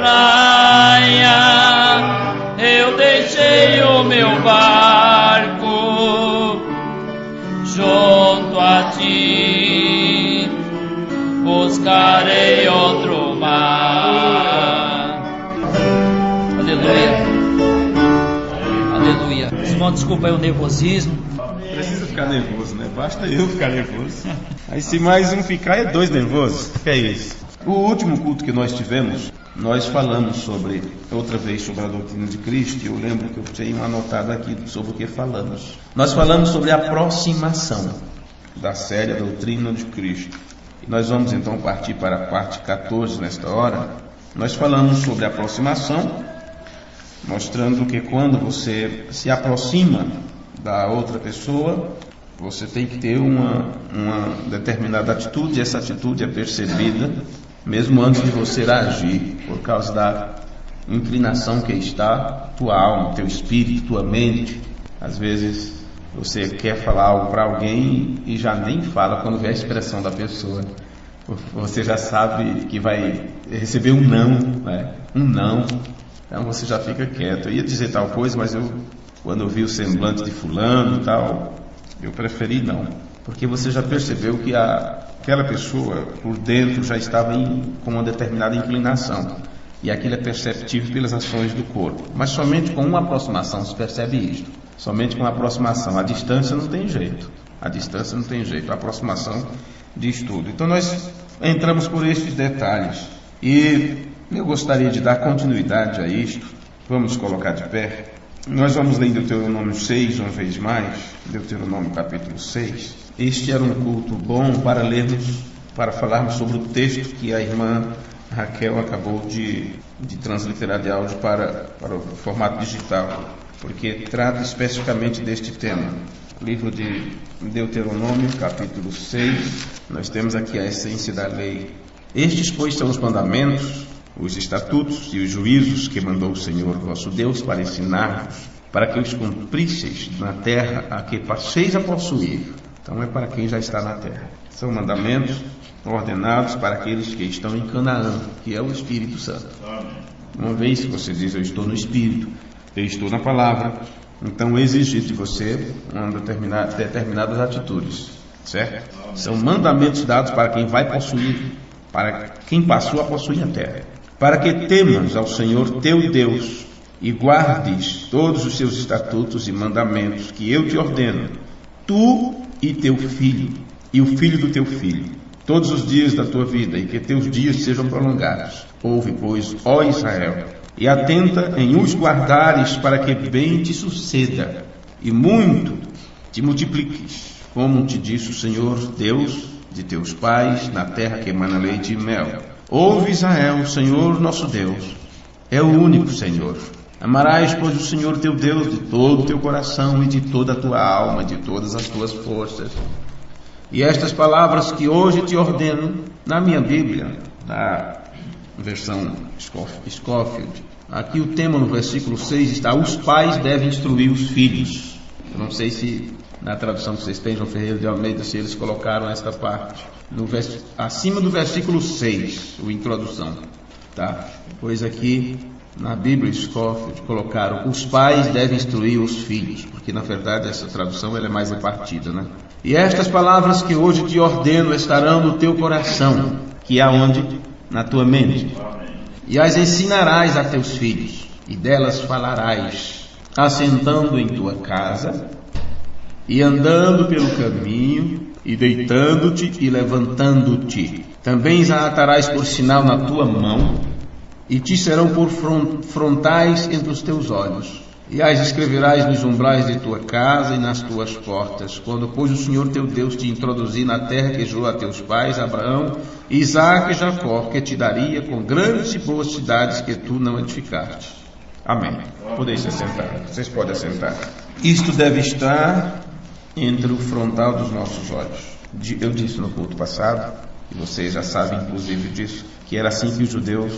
praia eu deixei o meu barco junto a ti, buscarei outro mar. Aleluia. Aleluia. Irmão, desculpa aí o nervosismo. Precisa ficar nervoso, né? Basta eu ficar nervoso. Aí se mais um ficar, é dois nervosos. O que é isso? O último culto que nós tivemos, nós falamos outra vez sobre a doutrina de Cristo. Eu lembro que eu tinha anotado aqui sobre o que falamos. Nós falamos sobre a aproximação da série Doutrina de Cristo. E nós vamos então partir para a parte 14 nesta hora. Nós falamos sobre a aproximação, mostrando que quando você se aproxima da outra pessoa, você tem que ter uma determinada atitude, e essa atitude é percebida mesmo antes de você agir, por causa da inclinação que está tua alma, teu espírito, tua mente. Às vezes você quer falar algo para alguém e já nem fala quando vê a expressão da pessoa. Você já sabe que vai receber um não, né? Um não. Então você já fica quieto. Eu ia dizer tal coisa, mas quando eu vi o semblante de fulano e tal, eu preferi não. Porque você já percebeu que aquela pessoa por dentro já estava com uma determinada inclinação. E aquilo é perceptível pelas ações do corpo. Mas somente com uma aproximação se percebe isto. Somente com a aproximação. A distância não tem jeito. A distância não tem jeito. A aproximação diz tudo. Então nós entramos por estes detalhes. E eu gostaria de dar continuidade a isto. Vamos colocar de pé. Nós vamos ler Deuteronômio 6 uma vez mais. Deuteronômio capítulo 6. Este era um culto bom para lermos, para falarmos sobre o texto que a irmã Raquel acabou de transliterar de áudio para o formato digital, porque trata especificamente deste tema. Livro de Deuteronômio, capítulo 6, nós temos aqui a essência da lei. Estes, pois, são os mandamentos, os estatutos e os juízos que mandou o Senhor vosso Deus para ensinar-vos, para que os cumprisseis na terra a que passeis a possuir. Então é para quem já está na terra. São mandamentos ordenados para aqueles que estão em Canaã, que é o Espírito Santo. Uma vez que você diz, eu estou no Espírito, eu estou na palavra, então exigir de você determinadas atitudes, certo? São mandamentos dados para quem vai possuir, para quem passou a possuir a terra. Para que temas ao Senhor teu Deus e guardes todos os seus estatutos e mandamentos que eu te ordeno, tu e teu filho, e o filho do teu filho, todos os dias da tua vida, e que teus dias sejam prolongados. Ouve, pois, ó Israel, e atenta em os guardares, para que bem te suceda, e muito te multipliques, como te disse o Senhor Deus de teus pais, na terra que emana leite e mel. Ouve, Israel, o Senhor nosso Deus é o único Senhor. Amarás, pois, o Senhor teu Deus de todo o teu coração e de toda a tua alma, de todas as tuas forças. E estas palavras que hoje te ordeno, na minha Bíblia, na versão Scofield, aqui o tema no versículo 6 está: os pais devem instruir os filhos. Eu não sei se na tradução que vocês têm, João Ferreira de Almeida, se eles colocaram esta parte. Acima do versículo 6, a introdução. Tá? Pois aqui na Bíblia Scofield colocaram: os pais devem instruir os filhos, porque na verdade essa tradução ela é mais repartida, né? E estas palavras que hoje te ordeno estarão no teu coração, que é aonde? Na tua mente. E as ensinarás a teus filhos, e delas falarás, assentando em tua casa, e andando pelo caminho, e deitando-te e levantando-te. Também as atarás por sinal na tua mão, e te serão por frontais entre os teus olhos. E as escreverás nos umbrais de tua casa e nas tuas portas, quando, pois, o Senhor teu Deus te introduzir na terra que jurou a teus pais, Abraão, Isaque e Jacó, que te daria com grandes e boas cidades que tu não edificaste. Amém. Podeis se assentar. Vocês podem assentar. Isto deve estar entre o frontal dos nossos olhos. Eu disse no culto passado, e vocês já sabem inclusive disso, que era assim que os judeus,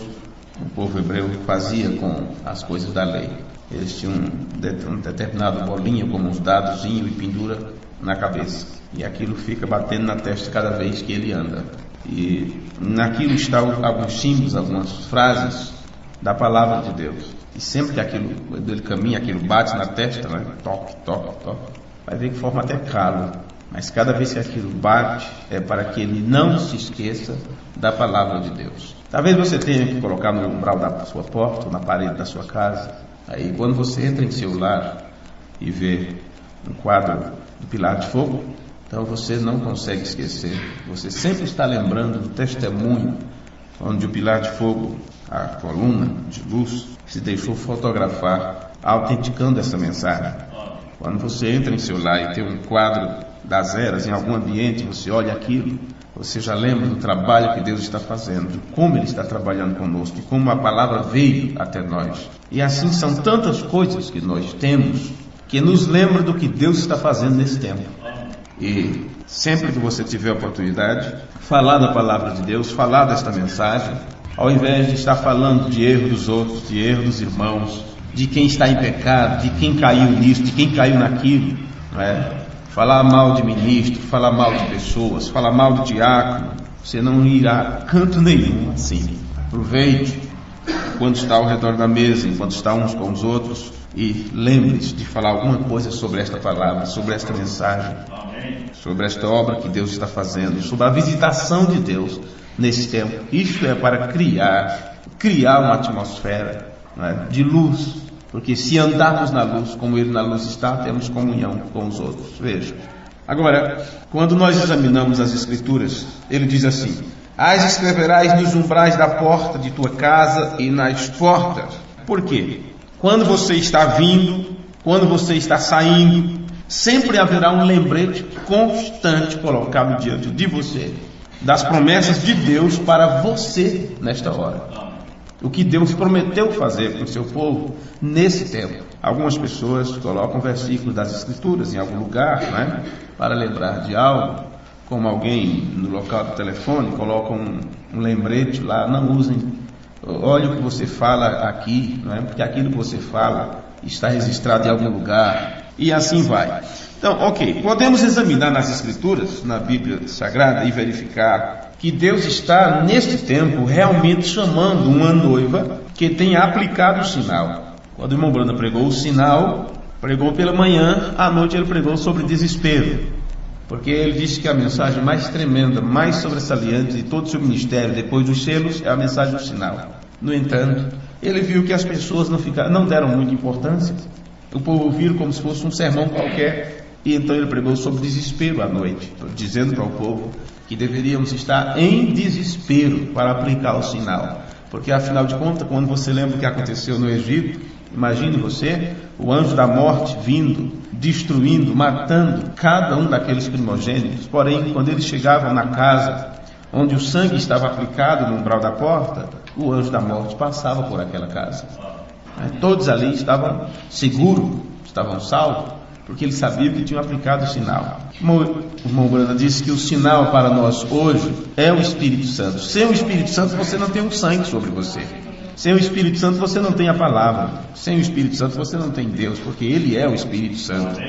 o povo hebreu, fazia com as coisas da lei. Eles tinham um determinado bolinha, como uns dadozinhos, e pendura na cabeça. E aquilo fica batendo na testa cada vez que ele anda. E naquilo estão alguns símbolos, algumas frases da palavra de Deus. E sempre que ele caminha, aquilo bate na testa, né? Toque, toque, toque, vai ver que forma até calo. Mas cada vez que aquilo bate, é para que ele não se esqueça da palavra de Deus. Talvez você tenha que colocar no umbral da sua porta, ou na parede da sua casa. Aí quando você entra em seu lar e vê um quadro do pilar de fogo, então você não consegue esquecer. Você sempre está lembrando do testemunho onde o pilar de fogo, a coluna de luz, se deixou fotografar, autenticando essa mensagem. Quando você entra em seu lar e tem um quadro das eras em algum ambiente, você olha aquilo, você já lembra do trabalho que Deus está fazendo, de como Ele está trabalhando conosco, de como a palavra veio até nós. E assim são tantas coisas que nós temos que nos lembram do que Deus está fazendo nesse tempo. E sempre que você tiver oportunidade, falar da palavra de Deus, falar desta mensagem, ao invés de estar falando de erro dos outros, de erro dos irmãos, de quem está em pecado, de quem caiu nisso, de quem caiu naquilo, não é? Falar mal de ministro, falar mal de pessoas, falar mal de diácono, você não irá a canto nenhum assim. Aproveite quando está ao redor da mesa, enquanto está uns com os outros, e lembre-se de falar alguma coisa sobre esta palavra, sobre esta mensagem, sobre esta obra que Deus está fazendo, sobre a visitação de Deus nesse tempo. Isto é para criar uma atmosfera, não é, de luz. Porque se andarmos na luz, como Ele na luz está, temos comunhão com os outros. Veja. Agora, quando nós examinamos as Escrituras, ele diz assim: as escreverás nos umbrais da porta de tua casa e nas portas. Por quê? Quando você está vindo, quando você está saindo, sempre haverá um lembrete constante colocado diante de você, das promessas de Deus para você nesta hora. O que Deus prometeu fazer com o seu povo nesse tempo. Algumas pessoas colocam versículos das Escrituras em algum lugar, né, para lembrar de algo, como alguém no local do telefone coloca um lembrete lá. Não usem, olha o que você fala aqui, né, porque aquilo que você fala está registrado em algum lugar, e assim vai. Então, ok, podemos examinar nas Escrituras, na Bíblia Sagrada, e verificar que Deus está, neste tempo, realmente chamando uma noiva que tenha aplicado o sinal. Quando o irmão Branda pregou o sinal, pregou pela manhã, à noite ele pregou sobre desespero, porque ele disse que a mensagem mais tremenda, mais sobressalente de todo o seu ministério, depois dos selos, é a mensagem do sinal. No entanto, ele viu que as pessoas não deram muita importância. O povo ouviu como se fosse um sermão qualquer. E então ele pregou sobre desespero à noite, dizendo para o povo que deveríamos estar em desespero para aplicar o sinal. Porque afinal de contas, quando você lembra o que aconteceu no Egito, imagine você, o anjo da morte vindo, destruindo, matando cada um daqueles primogênitos. Porém, quando eles chegavam na casa onde o sangue estava aplicado no umbral da porta, o anjo da morte passava por aquela casa. Todos ali estavam seguros, estavam salvos, porque eles sabiam que tinham aplicado o sinal. O irmão Branda disse que o sinal para nós hoje é o Espírito Santo. Sem o Espírito Santo você não tem um sangue sobre você. Sem o Espírito Santo você não tem a palavra. Sem o Espírito Santo você não tem Deus, porque Ele é o Espírito Santo,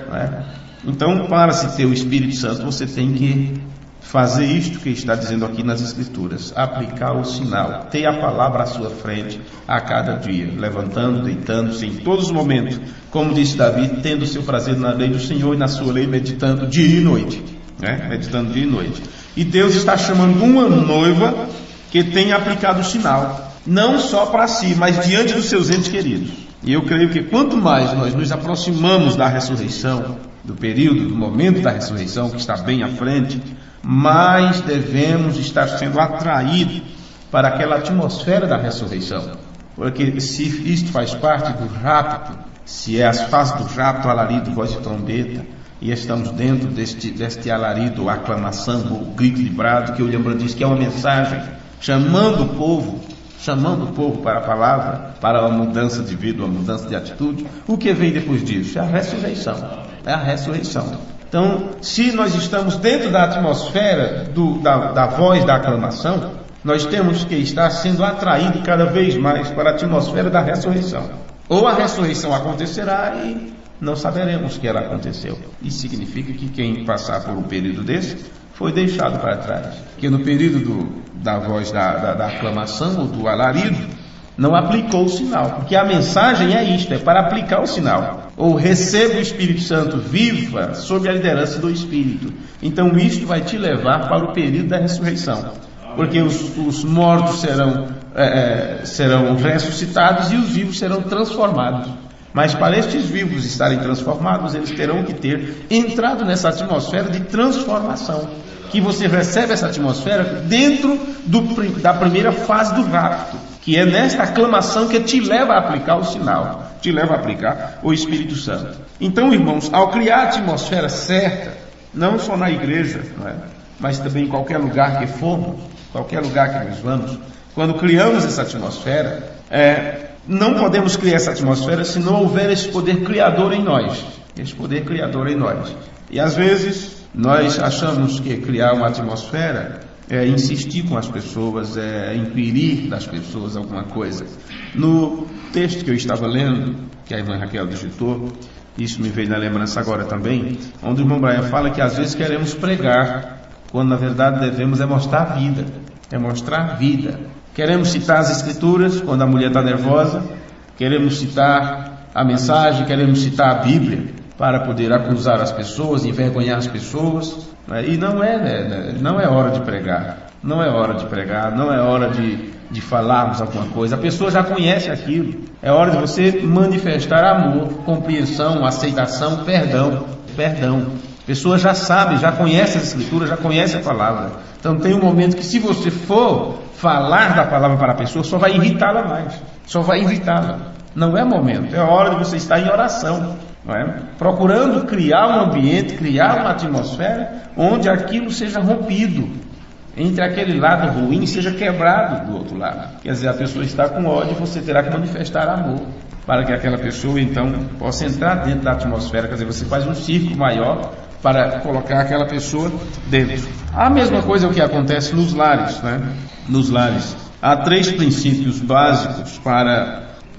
não é? Então, para se ter o Espírito Santo, você tem que fazer isto que está dizendo aqui nas Escrituras: aplicar o sinal, ter a palavra à sua frente a cada dia, levantando, deitando-se em todos os momentos, como disse Davi, tendo o seu prazer na lei do Senhor e na sua lei, meditando dia e noite, né? Meditando dia e noite. E Deus está chamando uma noiva que tenha aplicado o sinal, não só para si, mas diante dos seus entes queridos. E eu creio que quanto mais nós nos aproximamos da ressurreição, do período, do momento da ressurreição, que está bem à frente, mais devemos estar sendo atraídos para aquela atmosfera da ressurreição. Porque se isto faz parte do rapto, se é as fases do rapto, alarido, voz de trombeta, e estamos dentro deste alarido, aclamação, o grito de brado, que o Lembra diz que é uma mensagem chamando o povo para a palavra, para a mudança de vida, uma mudança de atitude. O que vem depois disso? É a ressurreição. É a ressurreição. Então, se nós estamos dentro da atmosfera da voz da aclamação, nós temos que estar sendo atraídos cada vez mais para a atmosfera da ressurreição. Ou a ressurreição acontecerá e não saberemos que ela aconteceu. Isso significa que quem passar por um período desse foi deixado para trás. Porque no período da voz da aclamação ou do alarido, não aplicou o sinal, porque a mensagem é isto, é para aplicar o sinal. Ou receba o Espírito Santo, viva sob a liderança do Espírito. Então isto vai te levar para o período da ressurreição, porque os mortos serão ressuscitados e os vivos serão transformados. Mas para estes vivos estarem transformados, eles terão que ter entrado nessa atmosfera de transformação, que você recebe essa atmosfera dentro da primeira fase do rapto, que é nesta aclamação que te leva a aplicar o sinal, te leva a aplicar o Espírito Santo. Então, irmãos, ao criar a atmosfera certa, não só na igreja, não é? Mas também em qualquer lugar que formos, qualquer lugar que nós vamos, quando criamos essa atmosfera, não podemos criar essa atmosfera se não houver esse poder criador em nós. Esse poder criador em nós. E às vezes nós achamos que criar uma atmosfera é insistir com as pessoas, é inquirir das pessoas alguma coisa. No texto que eu estava lendo, que a irmã Raquel digitou, isso me veio na lembrança agora também, onde o irmão Brian fala que às vezes queremos pregar, quando na verdade devemos mostrar a vida. É mostrar vida. Queremos citar as Escrituras quando a mulher está nervosa, queremos citar a mensagem, queremos citar a Bíblia para poder acusar as pessoas, envergonhar as pessoas, né? E não é hora de pregar, não é hora de pregar, não é hora de falarmos alguma coisa. A pessoa já conhece aquilo. É hora de você manifestar amor, compreensão, aceitação, perdão. A pessoa já sabe, já conhece as Escrituras, já conhece a palavra. Então tem um momento que, se você for falar da palavra para a pessoa, só vai irritá-la mais, só vai irritá-la. Não é momento, é hora de você estar em oração, não é? Procurando criar um ambiente, criar uma atmosfera onde aquilo seja rompido, entre aquele lado ruim seja quebrado do outro lado. Quer dizer, a pessoa está com ódio, você terá que manifestar amor, para que aquela pessoa então possa entrar dentro da atmosfera. Quer dizer, você faz um círculo maior para colocar aquela pessoa dentro. A mesma coisa é o que acontece nos lares, né? Nos lares há 3 princípios básicos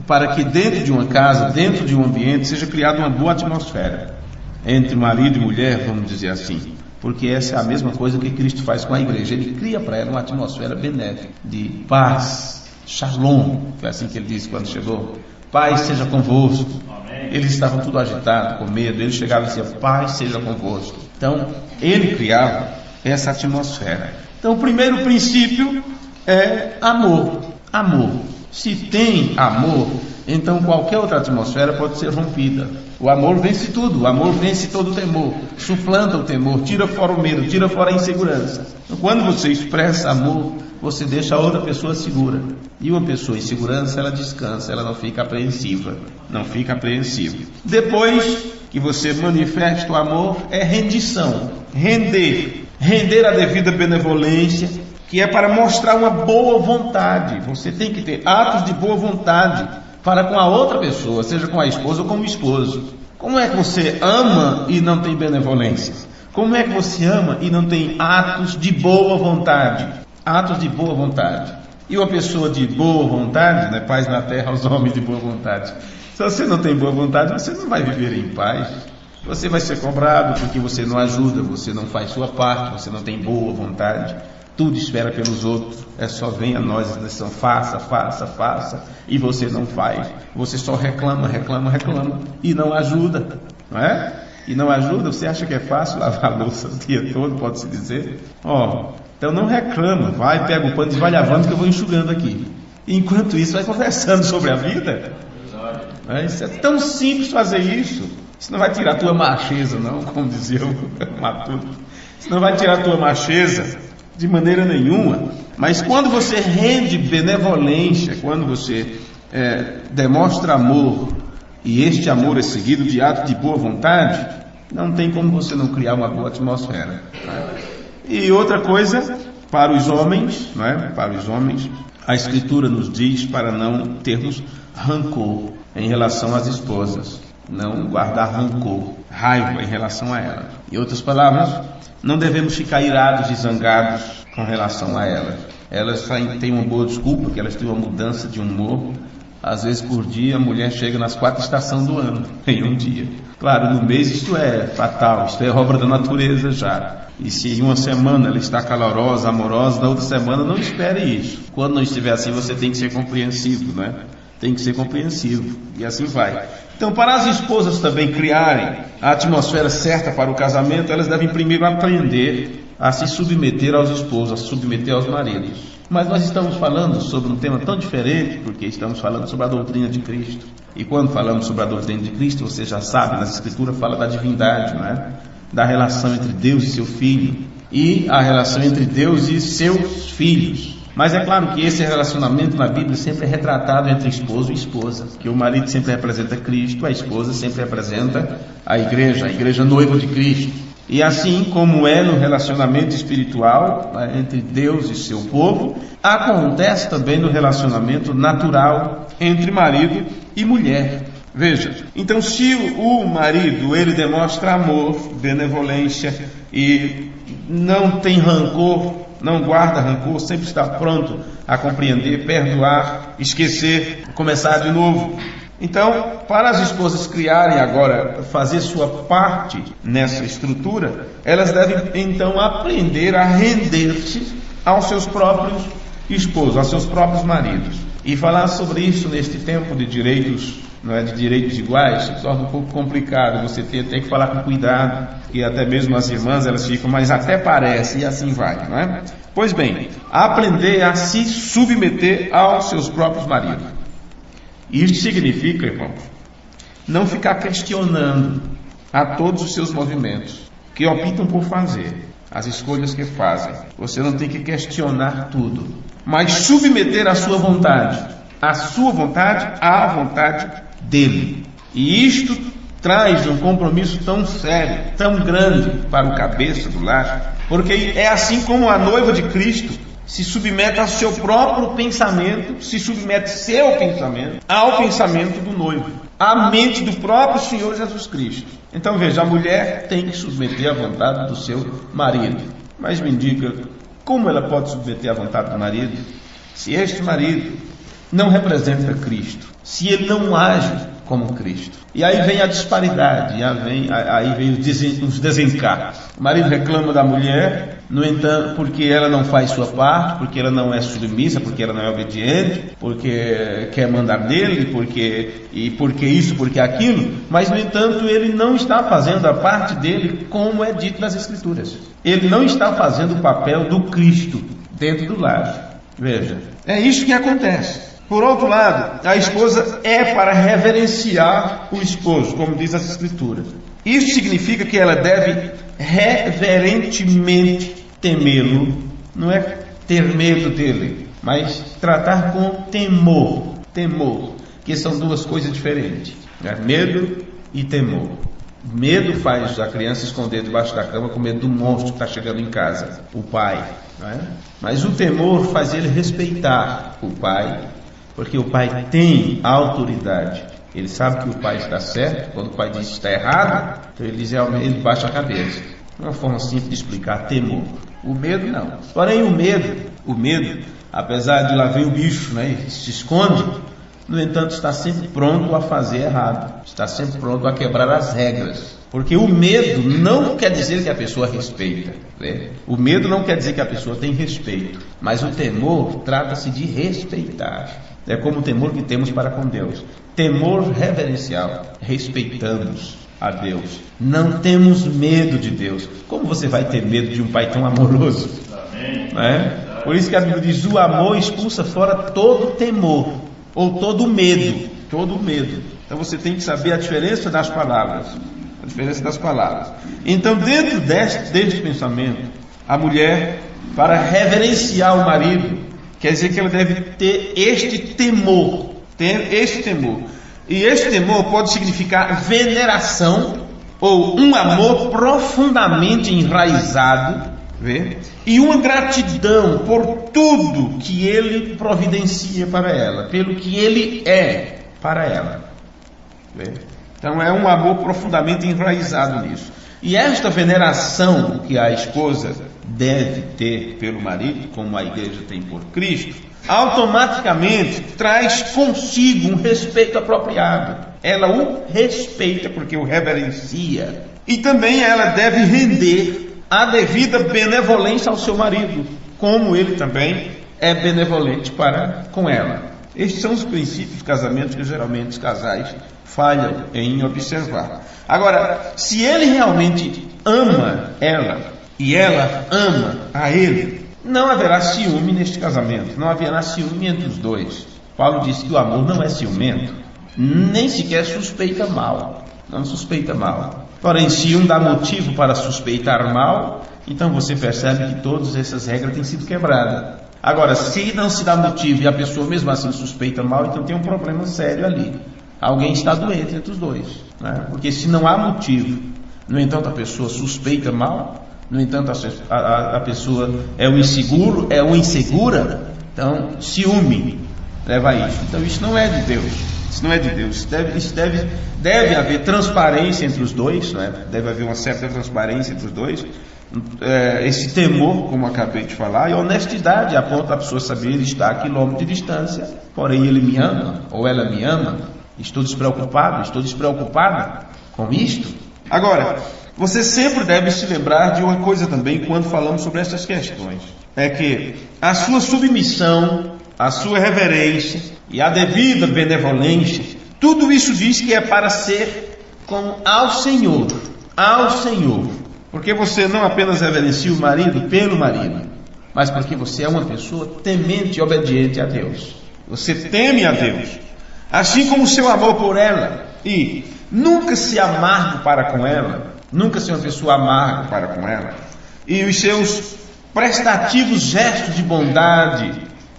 para que dentro de uma casa, dentro de um ambiente, seja criada uma boa atmosfera entre marido e mulher, vamos dizer assim, porque essa é a mesma coisa que Cristo faz com a igreja. Ele cria para ela uma atmosfera benéfica, de paz, shalom, foi assim que ele disse quando chegou: paz seja convosco. Eles estavam tudo agitados, com medo. Ele chegava e dizia: paz seja convosco. Então ele criava essa atmosfera. Então o primeiro princípio é amor. Se tem amor, então qualquer outra atmosfera pode ser rompida. O amor vence tudo, o amor vence todo o temor, suplanta o temor, tira fora o medo, tira fora a insegurança. Então, quando você expressa amor, você deixa a outra pessoa segura. E uma pessoa em segurança, ela descansa, ela não fica apreensiva. Depois que você manifesta o amor, é rendição. Render a devida benevolência, que é para mostrar uma boa vontade. Você tem que ter atos de boa vontade para com a outra pessoa, seja com a esposa ou com o esposo. Como é que você ama e não tem benevolência? Como é que você ama e não tem atos de boa vontade? Atos de boa vontade. E uma pessoa de boa vontade, né? Paz na terra aos homens de boa vontade. Se você não tem boa vontade, você não vai viver em paz. Você vai ser cobrado porque você não ajuda, você não faz sua parte, você não tem boa vontade. Tudo espera pelos outros, só vem a nós, faça, e você não faz. Você só reclama, e não ajuda, não é? E não ajuda. Você acha que é fácil lavar a louça o dia todo, pode-se dizer? Então não reclama, vai, pega o pano e vai lavando que eu vou enxugando aqui. Enquanto isso, vai conversando sobre a vida. Isso é tão simples fazer isso. Isso não vai tirar a tua macheza, não, como dizia o Matuto. Isso não vai tirar a tua macheza de maneira nenhuma. Mas quando você rende benevolência, quando você demonstra amor, e este amor é seguido de atos de boa vontade, não tem como você não criar uma boa atmosfera, né? E outra coisa, para os homens, né? Para os homens, a Escritura nos diz para não termos rancor em relação às esposas, não guardar rancor, raiva em relação a elas. Em outras palavras, não devemos ficar irados e zangados com relação a elas. Elas têm uma boa desculpa, que elas têm uma mudança de humor. Às vezes por dia a mulher chega nas 4 estações do ano, em um dia. Claro, no mês isto é fatal, isto é obra da natureza já. E se em uma semana ela está calorosa, amorosa, na outra semana não espere isso. Quando não estiver assim, você tem que ser compreensivo, né? Tem que ser compreensivo, e assim vai. Então, para as esposas também criarem a atmosfera certa para o casamento, elas devem primeiro aprender a se submeter aos esposos, a se submeter aos maridos. Mas nós estamos falando sobre um tema tão diferente, porque estamos falando sobre a doutrina de Cristo. E quando falamos sobre a doutrina de Cristo, você já sabe, nas Escrituras fala da divindade, não é? Da relação entre Deus e seu Filho, e a relação entre Deus e seus filhos. Mas é claro que esse relacionamento na Bíblia sempre é retratado entre esposo e esposa, que o marido sempre representa Cristo, a esposa sempre representa a igreja noiva de Cristo. E assim como é no relacionamento espiritual entre Deus e seu povo, acontece também no relacionamento natural entre marido e mulher. Veja, então se o marido ele demonstra amor, benevolência e não tem rancor, não guarda rancor, sempre está pronto a compreender, perdoar, esquecer, começar de novo. Então, para as esposas criarem agora, fazer sua parte nessa estrutura, elas devem então aprender a render-se aos seus próprios esposos, aos seus próprios maridos. E falar sobre isso neste tempo de direitos, não é, de direitos iguais, se torna um pouco complicado. Você tem que falar com cuidado, e até mesmo as irmãs elas ficam, mas até parece, e assim vai, não é? Pois bem, aprender a se submeter aos seus próprios maridos. Isso significa, irmão, não ficar questionando a todos os seus movimentos, que optam por fazer, as escolhas que fazem. Você não tem que questionar tudo, mas submeter a sua vontade à vontade dele. E isto traz um compromisso tão sério, tão grande para o cabeça do lar, porque é assim como a noiva de Cristo se submete ao seu próprio pensamento, se submete seu pensamento ao pensamento do noivo, à mente do próprio Senhor Jesus Cristo. Então veja, a mulher tem que submeter à vontade do seu marido. Mas me diga, como ela pode submeter à vontade do marido se este marido não representa Cristo, se ele não age como Cristo? E aí vem a disparidade, aí vem os desencargos. O marido reclama da mulher, no entanto, porque ela não faz sua parte, porque ela não é submissa, porque ela não é obediente, porque quer mandar nele, porque isso, porque aquilo, mas no entanto ele não está fazendo a parte dele como é dito nas Escrituras. Ele não está fazendo o papel do Cristo dentro do lar. Veja, é isso que acontece. Por outro lado, a esposa é para reverenciar o esposo, como diz as Escrituras. Isso significa que ela deve reverentemente temê-lo, não é ter medo dele, mas tratar com temor, que são duas coisas diferentes, né? Medo e temor. Medo faz a criança esconder debaixo da cama com medo do monstro que está chegando em casa, o pai, não é? Mas o temor faz ele respeitar o pai, porque o pai tem autoridade. Ele sabe que o pai está certo. Quando o pai diz que está errado, então ele baixa a cabeça. Uma forma simples de explicar temor. O medo não. Porém o medo, apesar de lá ver o bicho, né, se esconde, no entanto está sempre pronto a fazer errado, está sempre pronto a quebrar as regras. Porque o medo não quer dizer que a pessoa respeita, né? O medo não quer dizer que a pessoa tem respeito, mas o temor trata-se de respeitar. É como o temor que temos para com Deus. Temor reverencial. Respeitamos a Deus. Não temos medo de Deus. Como você vai ter medo de um pai tão amoroso? Não é? Por isso que a Bíblia diz: o amor expulsa fora todo temor, ou todo medo. Todo medo. Então você tem que saber a diferença das palavras. A diferença das palavras. Então, dentro deste pensamento, a mulher, para reverenciar o marido, quer dizer que ela deve ter este temor. E este temor pode significar veneração, ou um amor profundamente enraizado, vê? E uma gratidão por tudo que ele providencia para ela, pelo que ele é para ela. Vê? Então é um amor profundamente enraizado nisso. E esta veneração que a esposa deve ter pelo marido, como a igreja tem por Cristo, automaticamente traz consigo um respeito apropriado. Ela o respeita porque o reverencia. E também ela deve render a devida benevolência ao seu marido, como ele também é benevolente para com ela. Estes são os princípios do casamento que geralmente os casais falham em observar. Agora, se ele realmente ama ela e ela ama a ele, não haverá ciúme neste casamento, não haverá ciúme entre os dois. Paulo diz que o amor não é ciumento, nem sequer suspeita mal, não suspeita mal. Porém, se um dá motivo para suspeitar mal, então você percebe que todas essas regras têm sido quebradas. Agora, se não se dá motivo e a pessoa mesmo assim suspeita mal, então tem um problema sério ali. Alguém está doente entre os dois, né? Porque se não há motivo, no entanto a pessoa suspeita mal, no entanto a pessoa é um inseguro, é uma insegura, então ciúme leva a isso. Então isso não é de Deus. Isso não é de Deus. Deve haver transparência entre os dois, né? Deve haver uma certa transparência entre os dois. Esse temor, como acabei de falar, e honestidade a ponto da pessoa saber ele está a quilômetro de distância, porém ele me ama, ou ela me ama, estou despreocupada com isto. Agora, você sempre deve se lembrar de uma coisa também quando falamos sobre essas questões, é que a sua submissão, a sua reverência e a devida benevolência, tudo isso diz que é para ser como ao Senhor, porque você não apenas reverencia o marido pelo marido, mas porque você é uma pessoa temente e obediente a Deus. Você teme a Deus, assim como o seu amor por ela, e nunca se amargue para com ela, nunca ser uma pessoa amarga para com ela, e os seus prestativos gestos de bondade,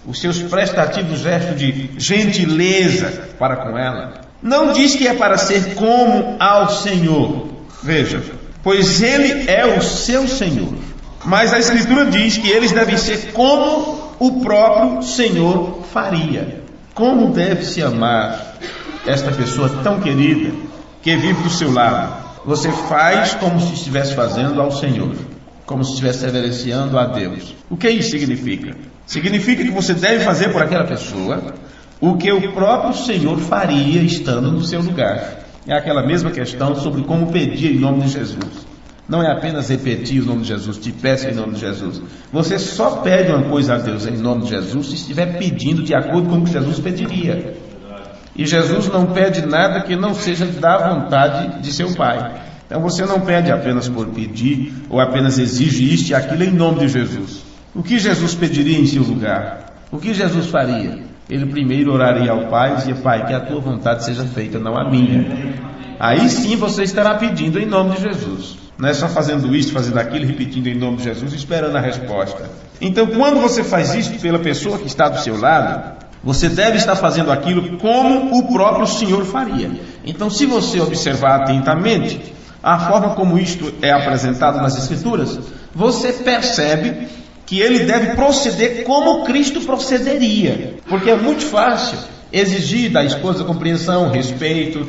os seus prestativos gestos de gentileza para com ela, não diz que é para ser como ao Senhor. Veja, pois Ele é o seu Senhor, mas a Escritura diz que eles devem ser como o próprio Senhor faria. Como deve se amar esta pessoa tão querida que vive do seu lado? Você faz como se estivesse fazendo ao Senhor, como se estivesse reverenciando a Deus. O que isso significa? Significa que você deve fazer por aquela pessoa o que o próprio Senhor faria estando no seu lugar. É aquela mesma questão sobre como pedir em nome de Jesus. Não é apenas repetir o nome de Jesus, te peço em nome de Jesus. Você só pede uma coisa a Deus em nome de Jesus se estiver pedindo de acordo com o que Jesus pediria. E Jesus não pede nada que não seja da vontade de seu Pai. Então você não pede apenas por pedir, ou apenas exige isto e aquilo em nome de Jesus. O que Jesus pediria em seu lugar? O que Jesus faria? Ele primeiro oraria ao Pai e dizia: Pai, que a tua vontade seja feita, não a minha. Aí sim você estará pedindo em nome de Jesus. Não é só fazendo isso, fazendo aquilo, repetindo em nome de Jesus, esperando a resposta. Então, quando você faz isso pela pessoa que está do seu lado, você deve estar fazendo aquilo como o próprio Senhor faria. Então, se você observar atentamente a forma como isto é apresentado nas Escrituras, você percebe que ele deve proceder como Cristo procederia. Porque é muito fácil exigir da esposa compreensão, respeito,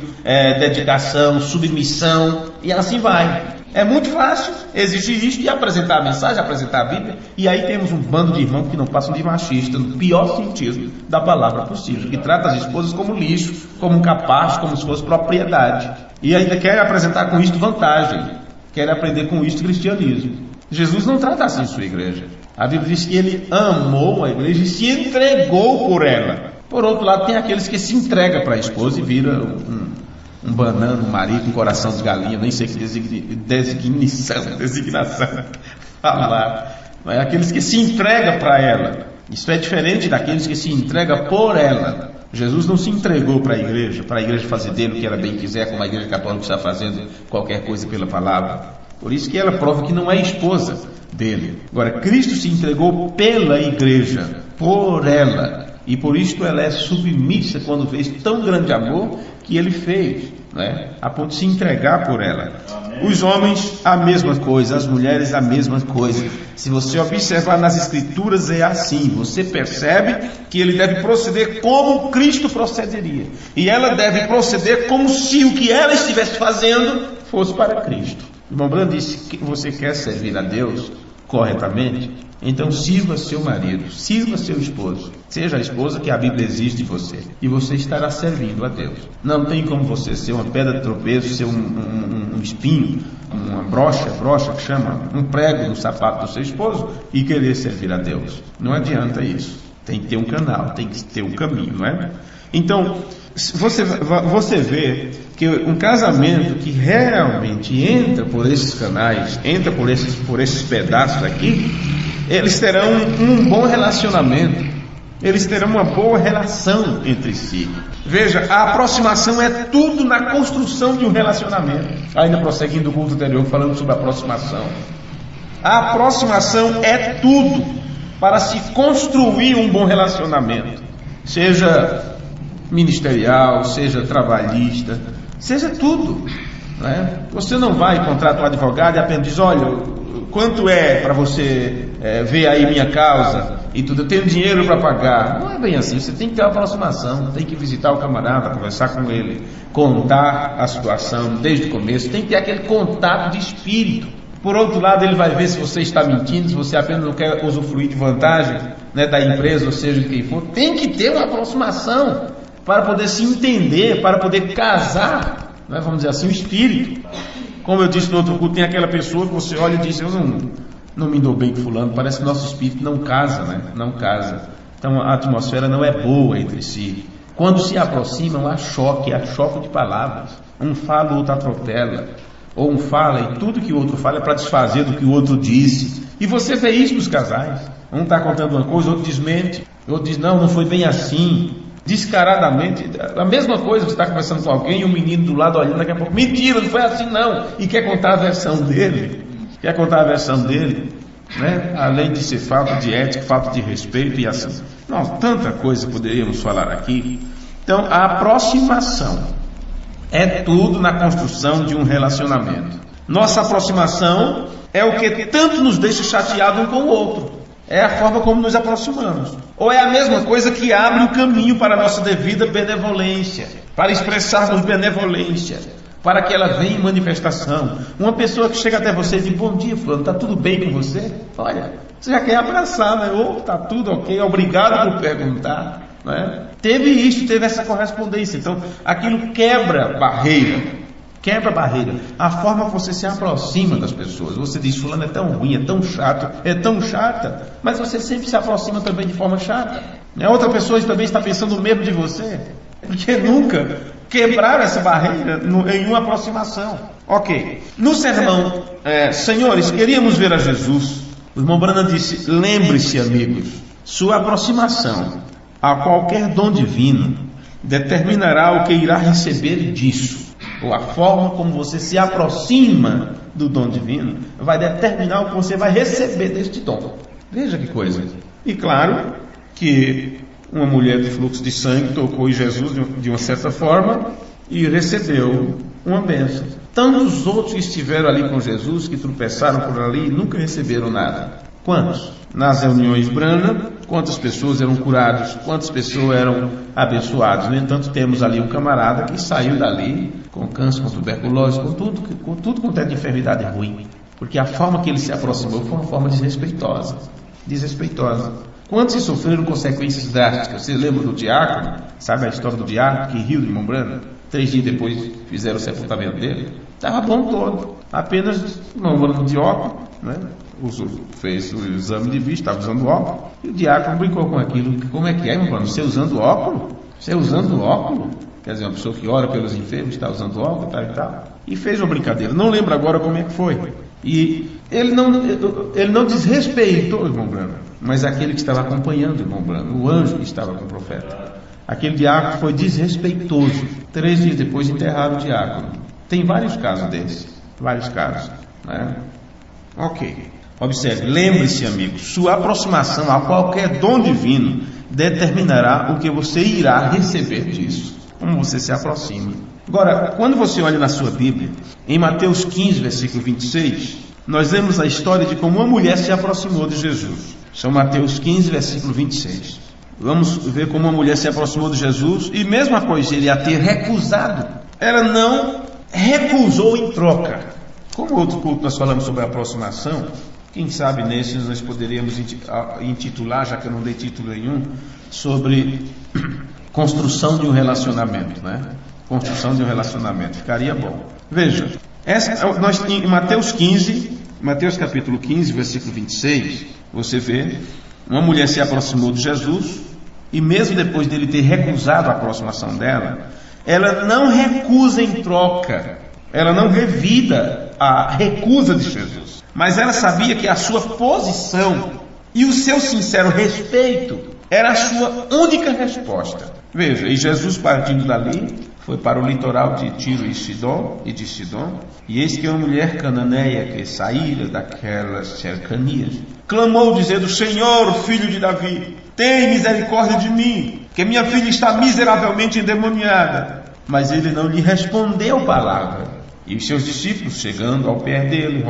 dedicação, submissão, e assim vai. É muito fácil exigir isso e apresentar a mensagem, apresentar a Bíblia, e aí temos um bando de irmãos que não passam de machista, no pior sentido da palavra possível, que trata as esposas como lixo, como capaz, como se fosse propriedade, e ainda quer apresentar com isto vantagem, quer aprender com isto cristianismo. Jesus não trata assim sua igreja. A Bíblia diz que ele amou a igreja e se entregou por ela. Por outro lado, tem aqueles que se entregam para a esposa e vira um banana, um marido, um coração de galinha, nem sei que designação falar. Mas aqueles que se entregam para ela. Isso é diferente daqueles que se entregam por ela. Jesus não se entregou para a igreja fazer dele o que ela bem quiser, como a igreja católica está fazendo qualquer coisa pela palavra. Por isso que ela prova que não é esposa dele. Agora, Cristo se entregou pela igreja, por ela. E por isso ela é submissa quando fez tão grande amor que ele fez, né? A ponto de se entregar por ela. Amém. Os homens, a mesma coisa, as mulheres, a mesma coisa. Se você observar nas Escrituras, é assim. Você percebe que ele deve proceder como Cristo procederia. E ela deve proceder como se o que ela estivesse fazendo fosse para Cristo. O irmão Branham disse que você quer servir a Deus corretamente, então sirva seu marido, sirva seu esposo Seja a esposa que a Bíblia exige de você. E você estará servindo a Deus. Não tem como você ser uma pedra de tropeço, ser um espinho, uma brocha que chama, um prego no sapato do seu esposo e querer servir a Deus. Não adianta isso. Tem que ter um canal, tem que ter um caminho, não é? Então, você vê que um casamento que realmente entra por esses canais, entra por esses pedaços aqui, eles terão um bom relacionamento. Eles terão uma boa relação entre si. Veja, a aproximação é tudo na construção de um relacionamento. Ainda prosseguindo o culto anterior, falando sobre a aproximação. A aproximação é tudo para se construir um bom relacionamento. Seja ministerial, seja trabalhista, seja tudo. Né? Você não vai contratar um advogado e apenas diz, olha, quanto é para você ver aí minha causa e tudo, eu tenho dinheiro para pagar. Não é bem assim, você tem que ter uma aproximação, tem que visitar o camarada, conversar com ele, contar a situação desde o começo, tem que ter aquele contato de espírito. Por outro lado, ele vai ver se você está mentindo, se você apenas não quer usufruir de vantagem, né, da empresa, ou seja, de quem for. Tem que ter uma aproximação para poder se entender, para poder casar, né, vamos dizer assim, o espírito. Como eu disse no outro culto, tem aquela pessoa que você olha e diz, eu não me dou bem com fulano, parece que nosso espírito não casa, né? Não casa. Então a atmosfera não é boa entre si. Quando se aproximam, há choque de palavras. Um fala, o outro atropela. Ou um fala e tudo que o outro fala é para desfazer do que o outro disse. E você vê isso nos casais. Um está contando uma coisa, o outro desmente. O outro diz, não foi bem assim. Descaradamente, a mesma coisa, você está conversando com alguém e um menino do lado olhando, daqui a pouco, mentira, não foi assim não, e quer contar a versão dele, né? Além de ser falta de ética, falta de respeito e assim. Não, tanta coisa poderíamos falar aqui. Então, a aproximação é tudo na construção de um relacionamento. Nossa aproximação é o que tanto nos deixa chateado um com o outro. É a forma como nos aproximamos. Ou é a mesma coisa que abre o caminho para a nossa devida benevolência, para expressarmos benevolência, para que ela venha em manifestação. Uma pessoa que chega até você e diz, bom dia fulano, está tudo bem com você? Olha, você já quer abraçar, né? Ou está tudo ok, obrigado por perguntar, né? Teve essa correspondência. Então, aquilo quebra barreira. A forma que você se aproxima das pessoas. Você diz, fulano é tão ruim, é tão chata, mas você sempre se aproxima também de forma chata. A outra pessoa também está pensando o mesmo de você, porque nunca quebraram essa barreira em uma aproximação. Ok, no sermão, senhores, queríamos ver a Jesus. O irmão Branham disse, lembre-se amigos, sua aproximação a qualquer dom divino determinará o que irá receber disso. Ou a forma como você se aproxima do dom divino vai determinar o que você vai receber deste dom. Veja que coisa. E claro que uma mulher de fluxo de sangue tocou em Jesus de uma certa forma e recebeu uma bênção. Tantos outros que estiveram ali com Jesus, que tropeçaram por ali, nunca receberam nada. Quantos? Nas reuniões Branham, quantas pessoas eram curadas, quantas pessoas eram abençoadas. No entanto, temos ali um camarada que saiu dali com câncer, com tuberculose, com tudo quanto é de enfermidade ruim. Porque a forma que ele se aproximou foi uma forma desrespeitosa. Quantos se sofreram consequências drásticas? Você lembra do diácono? Sabe a história do diácono que riu de irmão Branham? 3 dias depois fizeram o sepultamento dele. Estava bom todo. Apenas irmão Branham de óculos, né? Fez o exame de vista, estava usando óculos. E o diácono brincou com aquilo. Como é que é, irmão Branham? Você usando óculos? Quer dizer, uma pessoa que ora pelos enfermos está usando óculos, tal e tal. E fez uma brincadeira. Não lembro agora como é que foi. E ele não desrespeitou o irmão Branham, mas aquele que estava acompanhando o irmão Branham, o anjo que estava com o profeta. Aquele diácono foi desrespeitoso. 3 dias depois enterraram o diácono. Tem vários casos desses. Né? Ok. Observe, lembre-se, amigo, sua aproximação a qualquer dom divino determinará o que você irá receber disso. Como você se aproxima. Agora, quando você olha na sua Bíblia, em Mateus 15, versículo 26, nós vemos a história de como uma mulher se aproximou de Jesus. São Mateus 15, versículo 26. Vamos ver como uma mulher se aproximou de Jesus e mesmo após ele a ter recusado, ela não recusou em troca. Como outro culto nós falamos sobre a aproximação, quem sabe nesses nós poderíamos intitular, já que eu não dei título nenhum, sobre construção de um relacionamento, né? Construção de um relacionamento, ficaria bom. Veja, nós em Mateus capítulo 15, versículo 26, você vê, uma mulher se aproximou de Jesus, e mesmo depois dele ter recusado a aproximação dela, ela não recusa em troca, ela não revida a recusa de Jesus, mas ela sabia que a sua posição e o seu sincero respeito era a sua única resposta. Veja, e Jesus, partindo dali, foi para o litoral de Tiro e de Sidom, e eis que uma mulher cananeia que saíra daquelas cercanias clamou dizendo: Senhor, filho de Davi, tem misericórdia de mim, que minha filha está miseravelmente endemoniada. Mas ele não lhe respondeu palavra. E os seus discípulos, chegando ao pé dele,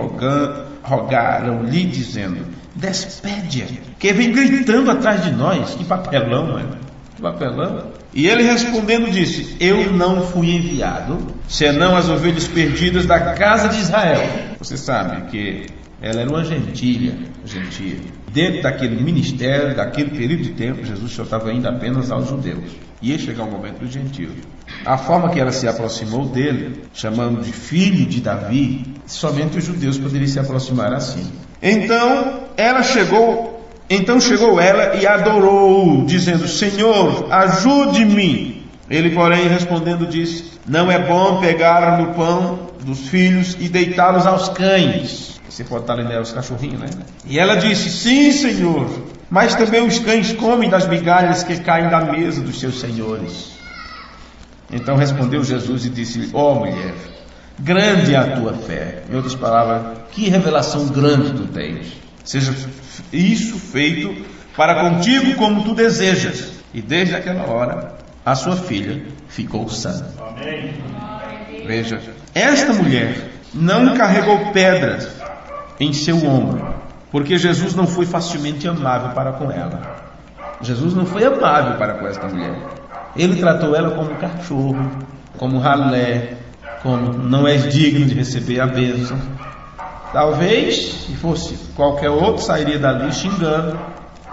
rogaram-lhe, dizendo: despede-a, que vem gritando atrás de nós. Que papelão, mano. Que papelão. E ele respondendo disse: eu não fui enviado, senão as ovelhas perdidas da casa de Israel. Você sabe que ela era uma gentia. Dentro daquele ministério, daquele período de tempo, Jesus só estava indo apenas aos judeus. Ia chegar o momento dos gentios. A forma que ela se aproximou dele, chamando de filho de Davi, somente os judeus poderiam se aproximar assim. Então chegou ela e adorou, dizendo: Senhor, ajude-me. Ele, porém, respondendo, disse: não é bom pegar no pão dos filhos e deitá-los aos cães. Você pode estar lendo os cachorrinhos, né? E ela disse: sim, Senhor, mas também os cães comem das migalhas que caem da mesa dos seus senhores. Então respondeu Jesus e disse: ó mulher, grande é a tua fé. Em outras palavras, que revelação grande tu tens. Seja isso feito para contigo como tu desejas. E desde aquela hora, a sua filha ficou sã. Amém. Veja, esta mulher não carregou pedras em seu ombro, porque Jesus não foi facilmente amável para com ela. Jesus não foi amável para com esta mulher. Ele tratou ela como um cachorro, como um ralé, como não és digno de receber a bênção. Talvez, se fosse qualquer outro, sairia dali xingando,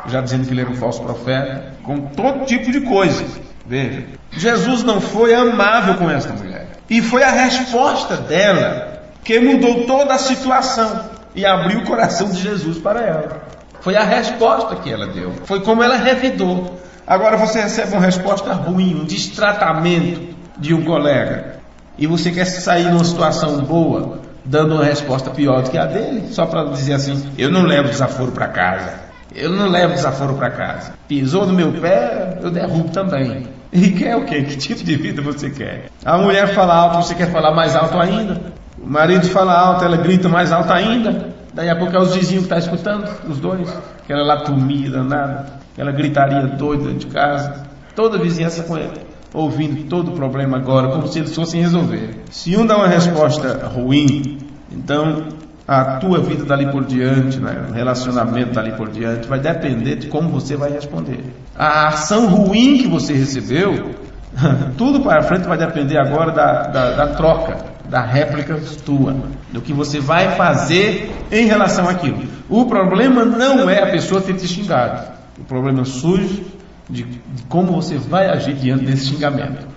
já dizendo que ele era um falso profeta, com todo tipo de coisa. Veja, Jesus não foi amável com esta mulher. E foi a resposta dela que mudou toda a situação e abriu o coração de Jesus para ela. Foi a resposta que ela deu. Foi como ela revidou. Agora você recebe uma resposta ruim, um destratamento de um colega, e você quer sair numa situação boa, dando uma resposta pior do que a dele, só para dizer assim: eu não levo desaforo para casa. Eu não levo desaforo para casa. Pisou no meu pé, eu derrubo também. E quer o quê? Que tipo de vida você quer? A mulher fala alto, você quer falar mais alto ainda? O marido fala alto, ela grita mais alto ainda. Daí a pouco é os vizinhos que estão escutando, os dois. Aquela latumia danada, aquela gritaria doida de casa. Toda a vizinhança com ele, ouvindo todo o problema agora, como se eles fossem resolver. Se um dá uma resposta ruim, então a tua vida dali por diante, né, o relacionamento dali por diante, vai depender de como você vai responder. A ação ruim que você recebeu, tudo para frente vai depender agora da troca, da réplica tua, do que você vai fazer em relação àquilo. O problema não é a pessoa ter te xingado. O problema surge de como você vai agir diante desse xingamento.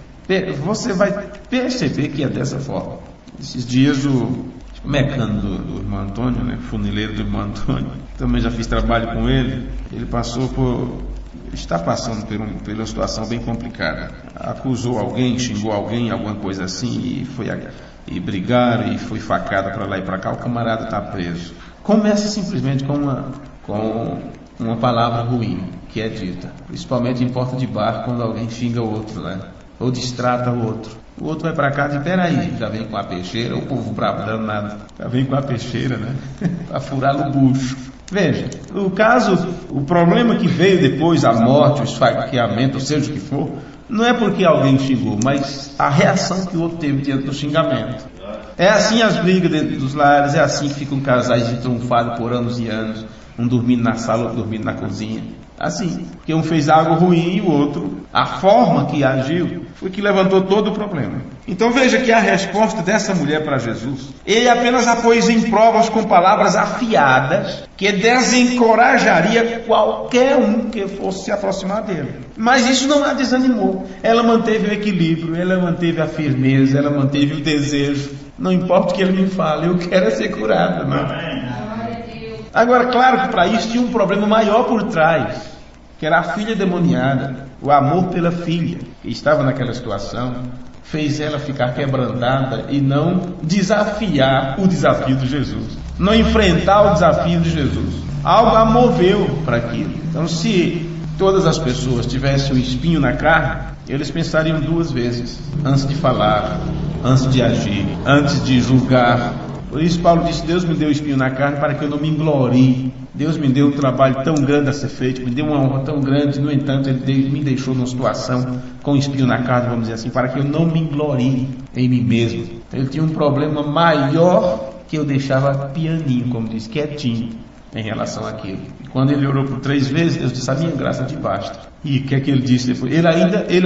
Você vai perceber que é dessa forma. Esses dias o mecânico do irmão Antônio, né, funileiro do irmão Antônio, também já fiz trabalho com ele. Ele está passando por uma situação bem complicada. Acusou alguém, xingou alguém, alguma coisa assim, e brigaram, e foi facada para lá e para cá. O camarada está preso. Começa simplesmente com uma palavra ruim que é dita, principalmente em porta de bar, quando alguém xinga o outro, né? Ou distrata o outro. O outro vai para cá e diz: peraí, já vem com a peixeira, o povo bravo dando nada, já vem com a peixeira, né? Para furar no bucho. Veja, o problema que veio depois, a morte, o esfaqueamento, ou seja o que for, não é porque alguém xingou, mas a reação que o outro teve diante do xingamento. É assim as brigas dentro dos lares, é assim que ficam casais entrunfados por anos e anos, um dormindo na sala, outro dormindo na cozinha. Assim, que um fez algo ruim e o outro, a forma que agiu, foi que levantou todo o problema. Então veja que a resposta dessa mulher para Jesus, ele apenas a pôs em provas com palavras afiadas, que desencorajaria qualquer um que fosse se aproximar dele. Mas isso não a desanimou. Ela manteve o equilíbrio, ela manteve a firmeza, ela manteve o desejo. Não importa o que ele me fale, eu quero ser curada, né? Agora, claro que para isso tinha um problema maior por trás, que era a filha demoniada. O amor pela filha, que estava naquela situação, fez ela ficar quebrantada e não desafiar o desafio de Jesus, não enfrentar o desafio de Jesus. Algo a moveu para aquilo. Então, se todas as pessoas tivessem um espinho na carne, eles pensariam duas vezes antes de falar, antes de agir, antes de julgar. Por isso Paulo disse: Deus me deu espinho na carne para que eu não me glorie. Deus me deu um trabalho tão grande a ser feito, me deu uma honra tão grande. No entanto, Ele me deixou numa situação com espinho na carne, vamos dizer assim, para que eu não me glorie em mim mesmo. Ele tinha um problema maior, que eu deixava pianinho, como diz, quietinho em relação àquilo. E quando ele orou por 3 vezes, Deus disse: a minha graça te basta. E o que é que ele disse depois? Ele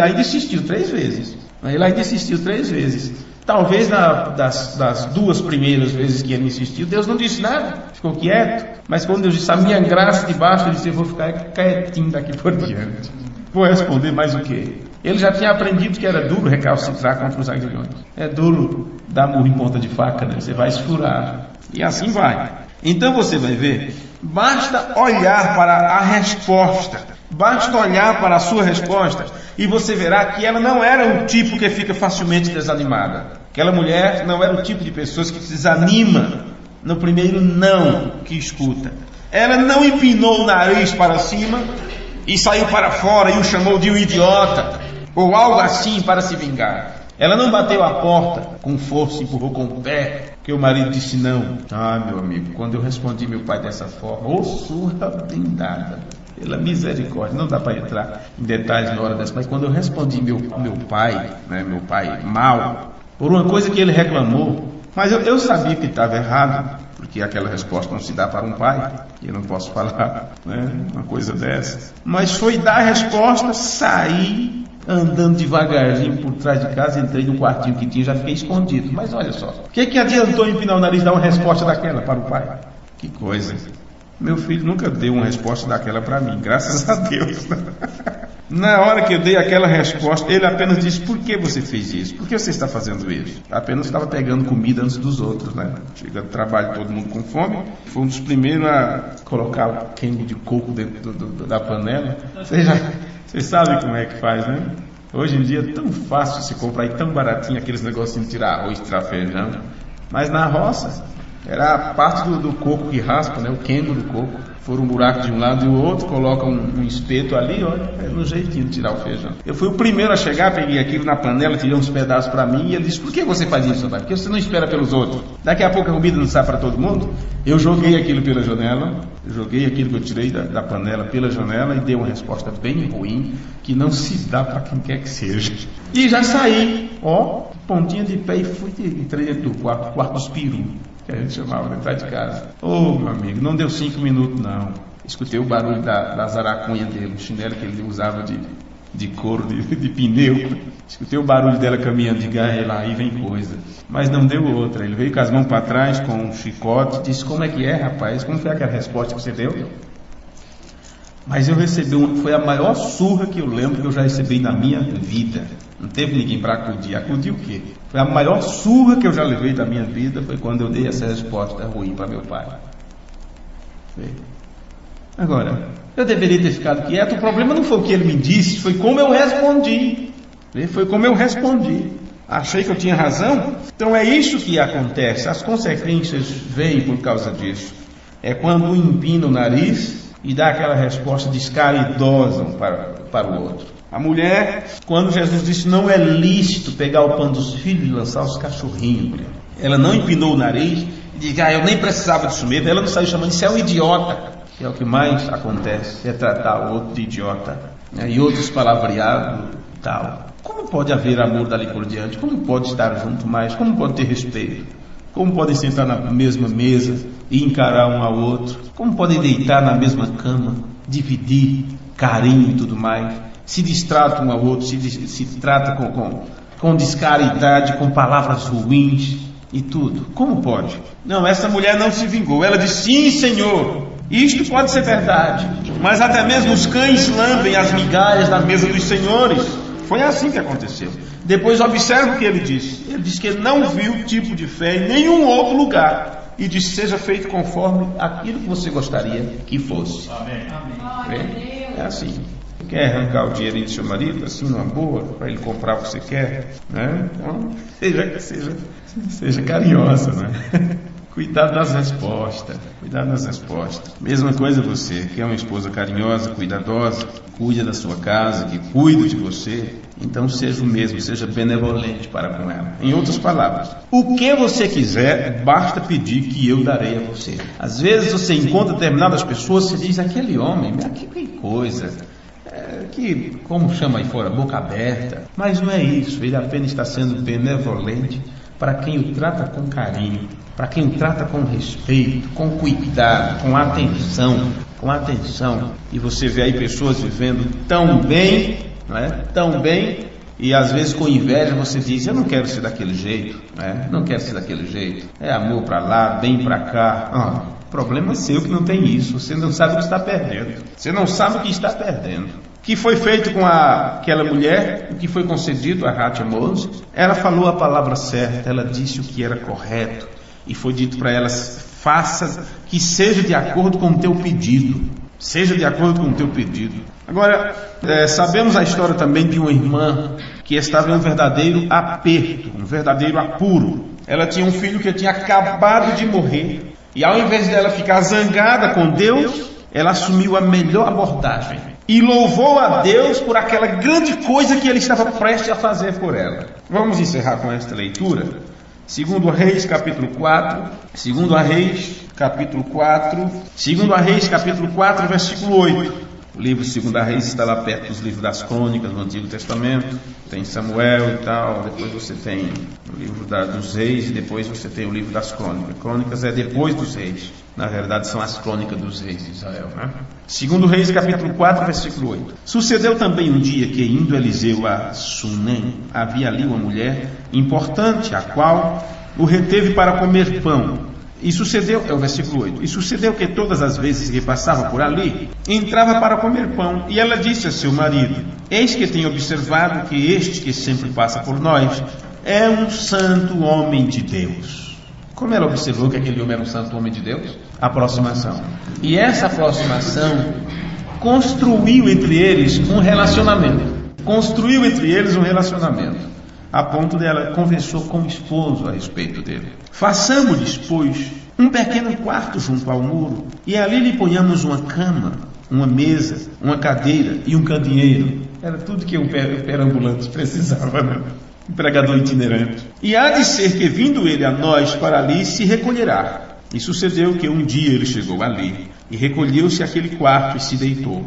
ainda insistiu 3 vezes. Ele ainda insistiu 3 vezes. Talvez das 2 primeiras vezes que ele insistiu, Deus não disse nada, ficou quieto. Mas quando Deus disse: a minha graça te basta, ele disse: eu vou ficar quietinho daqui por diante. Vou responder mais o quê? Ele já tinha aprendido que era duro recalcitrar contra os aguilhões. É duro dar murro em ponta de faca, né? Você vai esfurar. E assim vai. Então você vai ver, basta olhar para a resposta, basta olhar para a sua resposta, e você verá que ela não era o tipo que fica facilmente desanimada. Aquela mulher não era o tipo de pessoas que se desanima no primeiro não que escuta. Ela não empinou o nariz para cima e saiu para fora e o chamou de um idiota, ou algo assim para se vingar. Ela não bateu a porta com força, empurrou com o pé, que o marido disse não. Ah, meu amigo, quando eu respondi meu pai dessa forma, ô surra bem dada, pela misericórdia, não dá para entrar em detalhes na hora dessa, mas quando eu respondi meu pai, né, meu pai mal, por uma coisa que ele reclamou, mas eu sabia que estava errado, porque aquela resposta não se dá para um pai, e eu não posso falar, né, uma coisa dessa. Mas foi dar a resposta, sair andando devagarzinho por trás de casa, entrei no quartinho que tinha, já fiquei escondido. Mas olha só, o que adiantou empinar o nariz e dar uma resposta daquela para o pai? Que coisa. Meu filho nunca deu uma resposta daquela para mim, graças a Deus. Na hora que eu dei aquela resposta, ele apenas disse: por que você fez isso? Por que você está fazendo isso? Apenas estava pegando comida antes dos outros, né? Chega do trabalho, todo mundo com fome. Foi um dos primeiros a colocar o quengo de coco dentro da panela. Vocês sabem como é que faz, né? Hoje em dia é tão fácil se comprar e tão baratinho aqueles negocinhos de tirar arroz, tirar feijão. Mas na roça, era a parte do coco que raspa, né? O quengo do coco. For um buraco de um lado e o outro, coloca um espeto ali, olha, é no jeitinho de tirar o feijão. Eu fui o primeiro a chegar, peguei aquilo na panela, tirei uns pedaços para mim, e ele disse: por que você faz isso, pai? Porque você não espera pelos outros. Daqui a pouco a comida não sai para todo mundo. Eu joguei aquilo pela janela, joguei aquilo que eu tirei da panela pela janela e dei uma resposta bem ruim, que não se dá para quem quer que seja. E já saí, ó, pontinha de pé, e fui entrei dentro do quarto dos perus, que a gente chamava dentro de casa. Ô, meu amigo, não deu 5 minutos não. Escutei o barulho da zaracunha dele, o chinelo que ele usava de couro, de pneu. Escutei o barulho dela caminhando, de lá, aí vem coisa. Mas não deu outra. Ele veio com as mãos para trás, com um chicote, disse: como é que é, rapaz? Como foi aquela resposta que você deu? Mas eu recebi foi a maior surra que eu lembro que eu já recebi na minha vida. Não teve ninguém para acudir. Acudir o quê? Foi a maior surra que eu já levei da minha vida, foi quando eu dei essa resposta ruim para meu pai. Agora, eu deveria ter ficado quieto. O problema não foi o que ele me disse, foi como eu respondi. Foi como eu respondi. Achei que eu tinha razão. Então é isso que acontece. As consequências vêm por causa disso. É quando um empina o nariz e dá aquela resposta descaridosa para o outro. A mulher, quando Jesus disse: não é lícito pegar o pão dos filhos e lançar os cachorrinhos, ela não empinou o nariz e disse: eu nem precisava disso mesmo. Ela não saiu chamando: isso é um idiota. Que é o que mais acontece, é tratar o outro de idiota, né? E outros palavreados e tal. Como pode haver amor dali por diante? Como pode estar junto mais? Como pode ter respeito? Como podem sentar na mesma mesa e encarar um ao outro? Como podem deitar na mesma cama, dividir carinho e tudo mais, se distrata um ao outro, se trata com descaridade, com palavras ruins e tudo. Como pode? Não, essa mulher não se vingou. Ela disse: sim, Senhor, isto pode ser verdade, mas até mesmo os cães lambem as migalhas da mesa dos senhores. Foi assim que aconteceu. Depois observa o que ele disse. Ele disse que ele não viu tipo de fé em nenhum outro lugar, e disse: seja feito conforme aquilo que você gostaria que fosse. Amém. É assim. Quer arrancar o dinheirinho do seu marido, assim, numa boa, para ele comprar o que você quer, né? Então, seja carinhosa, né? Cuidado nas respostas, Mesma coisa você, que é uma esposa carinhosa, cuidadosa, cuida da sua casa, que cuida de você, então seja o mesmo, seja benevolente para com ela. Em outras palavras, o que você quiser, basta pedir que eu darei a você. Às vezes você encontra determinadas pessoas, você diz: aquele homem, que coisa, que, como chama aí fora, boca aberta. Mas não é isso, ele apenas está sendo benevolente para quem o trata com carinho, para quem o trata com respeito, com cuidado, com atenção. E você vê aí pessoas vivendo tão bem, não é? Tão bem, e às vezes com inveja você diz: eu não quero ser daquele jeito, né? Não quero ser daquele jeito. É amor para lá, bem para cá. Problema seu que não tem isso. Você não sabe o que está perdendo. O que foi feito com aquela mulher, o que foi concedido a Rátia Mose? Ela falou a palavra certa, ela disse o que era correto, e foi dito para ela: faça que seja de acordo com o teu pedido. Agora, sabemos a história também de uma irmã que estava em um verdadeiro aperto, um verdadeiro apuro. Ela tinha um filho que tinha acabado de morrer, e ao invés dela ficar zangada com Deus, ela assumiu a melhor abordagem e louvou a Deus por aquela grande coisa que ele estava prestes a fazer por ela. Vamos encerrar com esta leitura. 2 Reis capítulo 4, versículo 8. O livro de 2 Reis está lá perto dos livros das crônicas no Antigo Testamento. Tem Samuel e tal, depois você tem o livro dos reis, e depois você tem o livro das crônicas. Crônicas é depois dos reis. Na verdade são as crônicas dos reis de Israel, né? 2 Reis capítulo 4, versículo 8. Sucedeu também um dia que, indo Eliseu a Sunem, havia ali uma mulher importante, a qual o reteve para comer pão. E sucedeu, é o versículo 8, e sucedeu que todas as vezes que passava por ali, entrava para comer pão, e ela disse a seu marido: eis que tenho observado que este que sempre passa por nós é um santo homem de Deus. Como ela observou que aquele homem era um santo homem de Deus? Aproximação. E essa aproximação construiu entre eles um relacionamento. A ponto dela conversou com o esposo a respeito dele. Façamos-lhes, pois, um pequeno quarto junto ao muro, e ali lhe ponhamos uma cama, uma mesa, uma cadeira e um candeeiro. Era tudo que o perambulante precisava, né? Um pregador itinerante. E há de ser que, vindo ele a nós para ali, se recolherá. E sucedeu que um dia ele chegou ali, e recolheu-se àquele quarto e se deitou.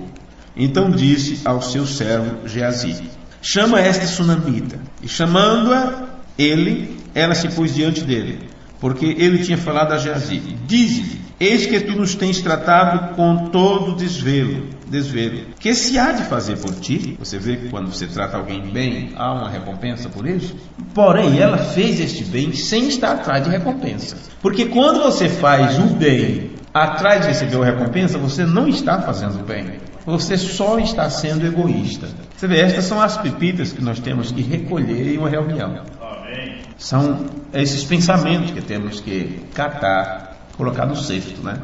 Então disse ao seu servo Geazi: chama esta sunamita. E chamando-a ela se pôs diante dele, porque ele tinha falado a Geazi: dize-lhe, eis que tu nos tens tratado com todo desvelo, que se há de fazer por ti? Você vê que quando você trata alguém bem, há uma recompensa por isso? Porém, ela fez este bem sem estar atrás de recompensa, porque quando você faz o bem atrás de receber a recompensa, você não está fazendo o bem, você só está sendo egoísta. Você vê, estas são as pepitas que nós temos que recolher em uma reunião. São esses pensamentos que temos que catar, colocar no cesto, né?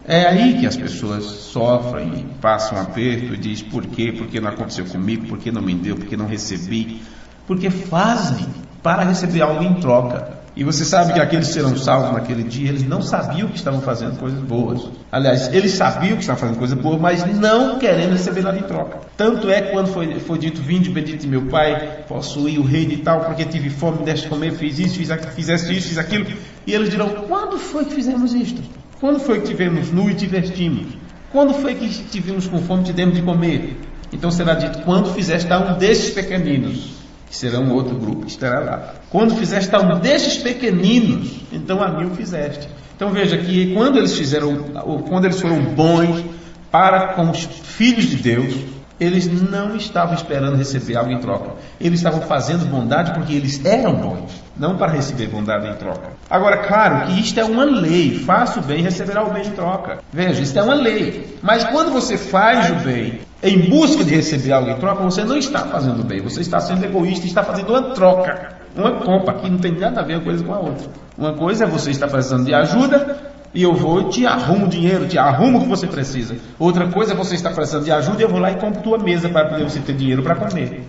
É aí que as pessoas sofrem e passam um aperto e dizem: por quê? Por que não aconteceu comigo? Por que não me deu? Por que não recebi? Porque fazem para receber algo em troca. E você sabe que aqueles que serão salvos naquele dia, eles não sabiam que estavam fazendo coisas boas. Aliás, eles sabiam que estavam fazendo coisas boas, mas não querendo receber nada em troca. Tanto é que quando foi dito: vinde, bendito de meu Pai, possuí o reino e tal, porque tive fome, me deste comer, fiz isso, fizeste isso, fiz aquilo. E eles dirão: quando foi que fizemos isto? Quando foi que tivemos nu e te vestimos? Quando foi que tivemos com fome e te demos de comer? Então será dito: quando fizeste a um desses pequeninos, que será um outro grupo que estará lá. Quando fizeste a um desses pequeninos, então a mim o fizeste. Então veja que quando eles foram bons, para com os filhos de Deus, eles não estavam esperando receber algo em troca. Eles estavam fazendo bondade porque eles eram bons, não para receber bondade em troca. Agora, claro que isto é uma lei. Faça o bem e receberá o bem em troca. Veja, isto é uma lei. Mas quando você faz o bem em busca de receber algo em troca, você não está fazendo bem. Você está sendo egoísta e está fazendo uma troca, uma compra, que não tem nada a ver uma coisa com a outra. Uma coisa é você estar precisando de ajuda, e eu vou e te arrumo dinheiro, te arrumo o que você precisa. Outra coisa é você estar precisando de ajuda e eu vou lá e compro tua mesa para poder você ter dinheiro para comer.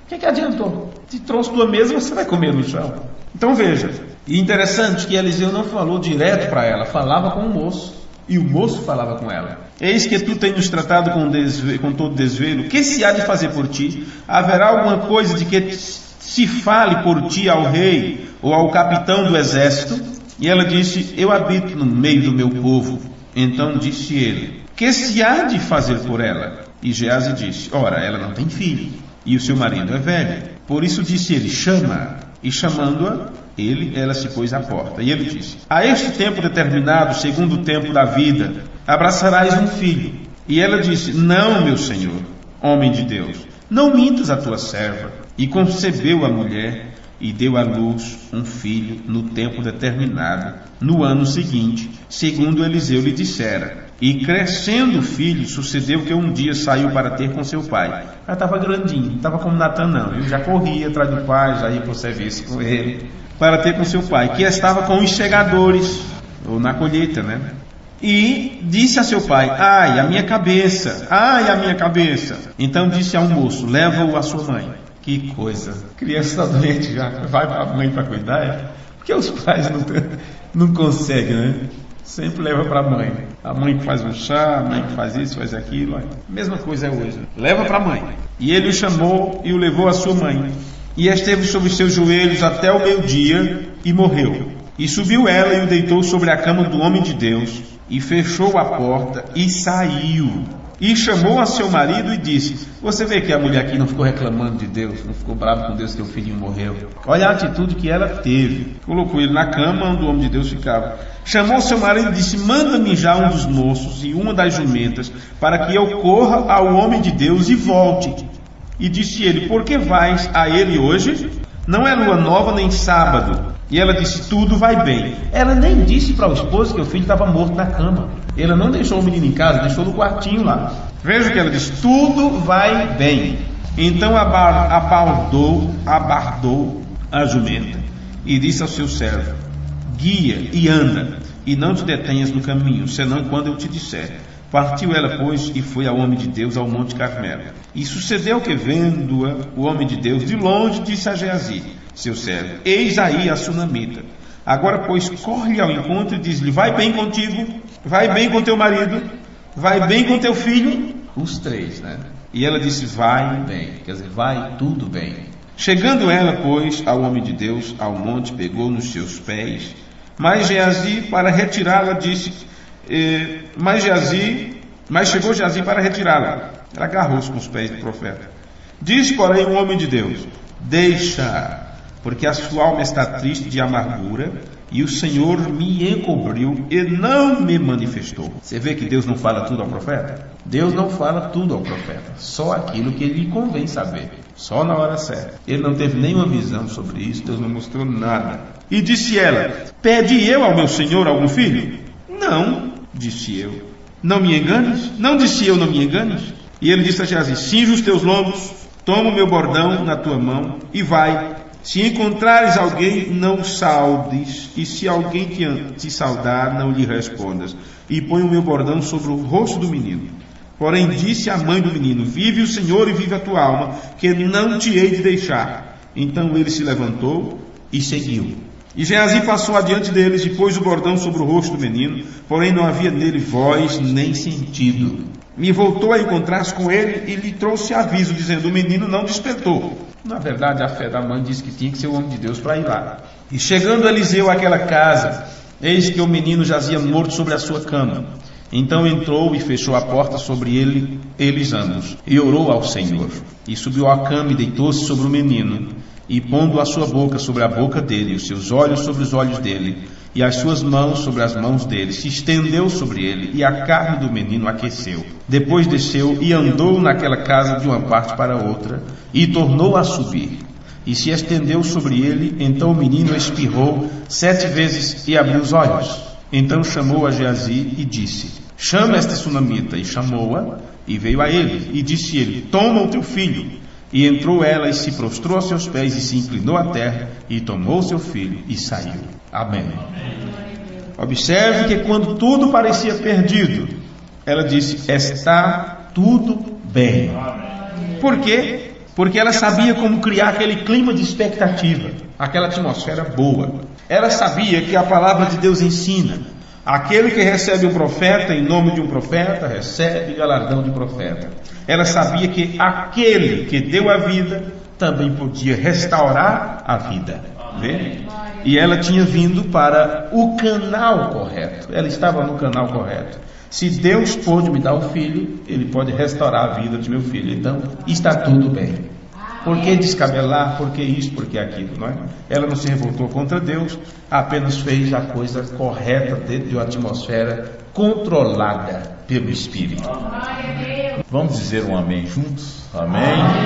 O que adiantou? Se trouxe tua mesa, você vai comer no chão. Então veja, e interessante que Eliseu não falou direto para ela, falava com o moço. E o moço falava com ela. Eis que tu tens nos tratado com todo desvelo. Que se há de fazer por ti? Haverá alguma coisa de que se fale por ti ao rei ou ao capitão do exército? E ela disse, eu habito no meio do meu povo. Então disse ele, que se há de fazer por ela? E Geazi disse, ora, ela não tem filho, e o seu marido é velho. Por isso disse ele, chama. E chamando-a, ela se pôs à porta. E ele disse, a este tempo determinado, segundo o tempo da vida, abraçarás um filho. E ela disse, não, meu senhor, homem de Deus, não mintas a tua serva. E concebeu a mulher, e deu à luz um filho no tempo determinado, no ano seguinte, segundo Eliseu lhe dissera. E crescendo o filho, sucedeu que um dia saiu para ter com seu pai. Ela estava grandinho, estava como Natan não, ele já corria atrás do pai, já ia para o serviço com ele, para ter com seu pai, que estava com os segadores, ou na colheita, né? E disse a seu pai, ai, a minha cabeça, ai, a minha cabeça. Então disse ao moço, leva-o à sua mãe. Que coisa, criança está doente já, vai para a mãe para cuidar, é? Porque os pais não conseguem, né? Sempre leva para a mãe. A mãe que faz um chá, a mãe que faz isso, faz aquilo. Mesma coisa é hoje. Leva para a mãe. E ele o chamou e o levou à sua mãe. E esteve sobre os seus joelhos até o meio-dia e morreu. E subiu ela e o deitou sobre a cama do homem de Deus. E fechou a porta e saiu. E chamou a seu marido e disse, você vê que a mulher aqui não ficou reclamando de Deus, não ficou brava com Deus que o filhinho morreu. Olha a atitude que ela teve. Colocou ele na cama onde o homem de Deus ficava. Chamou seu marido e disse, manda-me já um dos moços e uma das jumentas, para que eu corra ao homem de Deus e volte. E disse ele, por que vais a ele hoje? Não é lua nova nem sábado. E ela disse, tudo vai bem. Ela nem disse para o esposo que o filho estava morto na cama. Ela não deixou o menino em casa, deixou no quartinho lá. Veja o que ela disse, tudo vai bem. Então abardou a jumenta e disse ao seu servo, guia e anda, e não te detenhas no caminho, senão quando eu te disser. Partiu ela, pois, e foi ao homem de Deus ao Monte Carmelo. E sucedeu que, vendo-a, o homem de Deus de longe disse a Geazi, seu servo, eis aí a sunamita. Agora, pois, corre ao encontro e diz-lhe, vai bem contigo, vai bem com teu marido, vai bem com teu filho, os três, né? E ela disse, vai bem, quer dizer, vai tudo bem. Chegando ela, pois, ao homem de Deus, ao monte, pegou nos seus pés, mas Geazi, para retirá-la, disse, mas chegou Geazi para retirá-la. Ela agarrou-se com os pés do profeta. Diz, porém, o homem de Deus, deixa, porque a sua alma está triste de amargura, e o Senhor me encobriu e não me manifestou. Você vê que Deus não fala tudo ao profeta? Deus não fala tudo ao profeta, só aquilo que lhe convém saber, só na hora certa. Ele não teve nenhuma visão sobre isso, Deus não mostrou nada. E disse ela, pedi eu ao meu Senhor algum filho? Não, disse eu. Não me enganes? Não disse eu, não me enganes? E ele disse a Geazi, cinge os teus lombos, toma o meu bordão na tua mão e vai. Se encontrares alguém, não o saudes, e se alguém te saudar, não lhe respondas. E põe o meu bordão sobre o rosto do menino. Porém disse a mãe do menino, vive o Senhor e vive a tua alma, que não te hei de deixar. Então ele se levantou e seguiu. E Geazi passou adiante deles e pôs o bordão sobre o rosto do menino, porém não havia nele voz nem sentido. E voltou a encontrar-se com ele e lhe trouxe aviso, dizendo, o menino não despertou. Na verdade, a fé da mãe disse que tinha que ser o homem de Deus para ir lá. E chegando Eliseu àquela casa, eis que o menino jazia morto sobre a sua cama. Então entrou e fechou a porta sobre eles ambos, e orou ao Senhor. E subiu à cama e deitou-se sobre o menino, e pondo a sua boca sobre a boca dele, e os seus olhos sobre os olhos dele, e as suas mãos sobre as mãos dele, se estendeu sobre ele, e a carne do menino aqueceu. Depois desceu e andou naquela casa de uma parte para outra, e tornou a subir. E se estendeu sobre ele, então o menino espirrou 7 vezes e abriu os olhos. Então chamou a Geazi e disse: chama esta sunamita. E chamou-a, e veio a ele, e disse ele: toma o teu filho. E entrou ela e se prostrou aos seus pés e se inclinou à terra, e tomou seu filho e saiu. Amém. Observe que quando tudo parecia perdido, ela disse: está tudo bem. Por quê? Porque ela sabia como criar aquele clima de expectativa, aquela atmosfera boa. Ela sabia que a palavra de Deus ensina: aquele que recebe um profeta em nome de um profeta, recebe galardão de profeta. Ela sabia que aquele que deu a vida também podia restaurar a vida. Vê? E ela tinha vindo para o canal correto. Ela estava no canal correto. Se Deus pôde me dar um filho, Ele pode restaurar a vida de meu filho. Então, está tudo bem. Por que descabelar? Por que isso? Por que aquilo? Não é? Ela não se revoltou contra Deus, apenas fez a coisa correta dentro de uma atmosfera controlada pelo Espírito. Vamos dizer um amém juntos? Amém?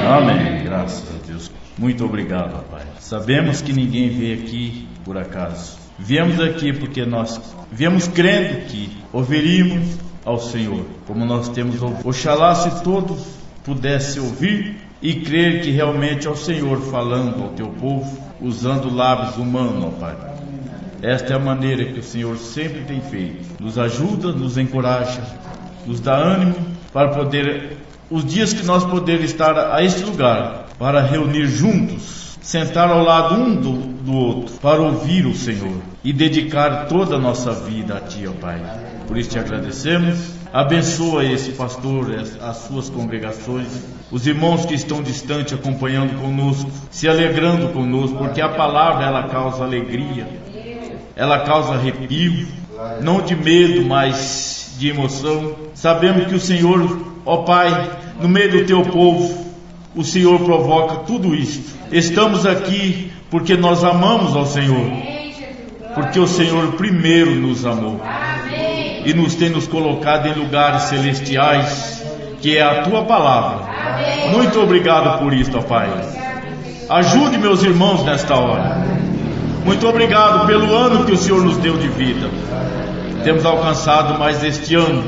Amém. Graças a Deus. Muito obrigado, Pai. Sabemos que ninguém veio aqui por acaso. Viemos aqui porque nós viemos crendo que ouviríamos ao Senhor, como nós temos ouvido. Oxalá se todos pudessem ouvir e crer que realmente é o Senhor falando ao teu povo, usando lábios humanos, ó Pai. Esta é a maneira que o Senhor sempre tem feito. Nos ajuda, nos encoraja, nos dá ânimo para poder, os dias que nós podermos estar a este lugar, para reunir juntos, sentar ao lado um do outro, para ouvir o Senhor e dedicar toda a nossa vida a Ti, ó Pai. Por isso te agradecemos. Abençoa esse pastor, as suas congregações, os irmãos que estão distantes acompanhando conosco, se alegrando conosco, porque a palavra ela causa alegria, ela causa arrepio, não de medo, mas de emoção. Sabemos que o Senhor, ó Pai, no meio do teu povo, o Senhor provoca tudo isto. Estamos aqui porque nós amamos ao Senhor, porque o Senhor primeiro nos amou e nos tem nos colocado em lugares celestiais, que é a tua palavra. Muito obrigado por isso, ó Pai. Ajude meus irmãos nesta hora. Muito obrigado pelo ano que o Senhor nos deu de vida. Temos alcançado mais este ano,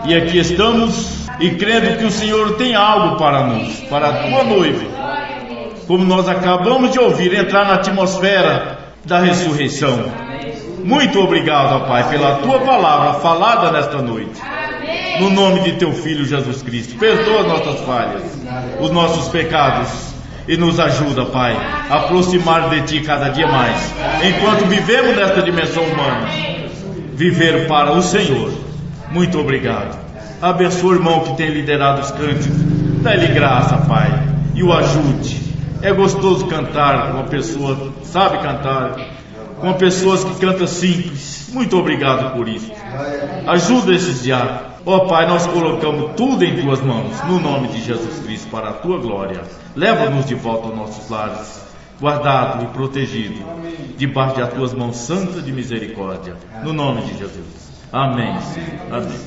e aqui estamos, e crendo que o Senhor tem algo para nós, para a tua noiva, como nós acabamos de ouvir, entrar na atmosfera da ressurreição. Muito obrigado, ó Pai, pela tua palavra falada nesta noite. No nome de teu Filho Jesus Cristo, perdoa as nossas falhas, os nossos pecados, e nos ajuda, Pai, a aproximar de Ti cada dia mais, enquanto vivemos nesta dimensão humana, viver para o Senhor. Muito obrigado. Abençoa o irmão que tem liderado os cânticos, dá-lhe graça, Pai, e o ajude. É gostoso cantar com uma pessoa que sabe cantar, com pessoas que cantam simples. Muito obrigado por isso. Ajuda esses diáconos. Ó Pai, nós colocamos tudo em Tuas mãos, no nome de Jesus Cristo, para a Tua glória. Leva-nos de volta aos nossos lares, guardado e protegido, debaixo de Tuas mãos santas de misericórdia, no nome de Jesus. Amém. Amém.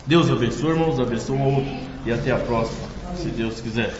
Deus abençoe, irmãos, abençoe um ao outro, e até a próxima, se Deus quiser.